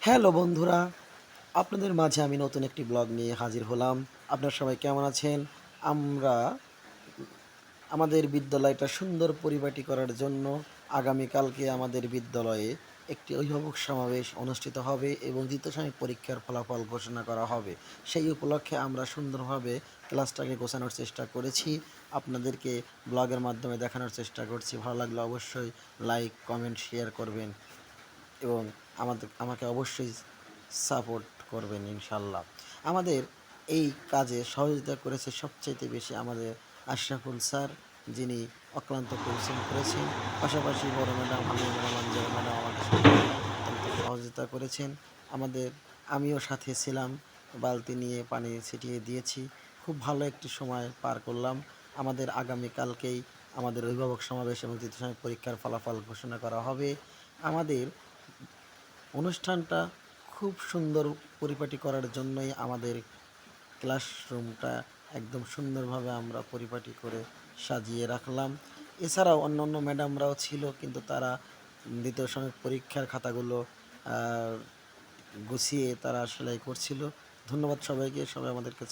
Hello বন্ধুরা, আপনাদের মাঝে আমি নতুন একটি ব্লগ নিয়ে হাজির হলাম। আপনারা সবাই কেমন আছেন? আমরা আমাদের বিদ্যালয়টা সুন্দর পরিপাটি করার জন্য আগামীকালকে আমাদের বিদ্যালয়ে একটি অভিভাবক সমাবেশ অনুষ্ঠিত হবে এবং দ্বিতীয় শ্রেণীর পরীক্ষার ফলাফল ঘোষণা করা হবে। সেই উপলক্ষে আমরা সুন্দরভাবে ক্লাসটাকে গোছানোর চেষ্টা করেছি। আপনাদেরকে ব্লগের মাধ্যমে দেখানোর চেষ্টা করছি। ভালো লাগলে অবশ্যই লাইক, কমেন্ট, শেয়ার করবেন এবং আমাকে অবশ্যই সাপোর্ট করবেন ইনশাল্লাহ। আমাদের এই কাজে সহযোগিতা করেছে সবচাইতে বেশি আমাদের আশরাফুল স্যার, যিনি অক্লান্ত পরিশ্রম করেছেন। পাশাপাশি বড় ম্যাডাম, আমিও ম্যাডাম, আঞ্জনা ম্যাডাম আমাদের সাথে অত্যন্ত সহযোগিতা করেছেন। আমাদের আমিও সাথে ছিলাম, বালতি নিয়ে পানি ছিটিয়ে দিয়েছি। খুব ভালো একটি সময় পার করলাম। আমাদের আগামীকালকেই আমাদের অভিভাবক সমাবেশ এবং তৃতীয় শ্রেণীর পরীক্ষার ফলাফল ঘোষণা করা হবে। আমাদের অনুষ্ঠানটা খুব সুন্দর পরিপাটি করার জন্যই আমাদের ক্লাসরুমটা একদম সুন্দরভাবে আমরা পরিপাটি করে সাজিয়ে রাখলাম। এছাড়াও অন্যান্য ম্যাডামরাও ছিল, কিন্তু তারা দ্বিতীয় শ্রেণীর পরীক্ষার খাতাগুলো গুছিয়ে তারা সেলাই করছিল। ধন্যবাদ সবাইকে, সবাই আমাদেরকে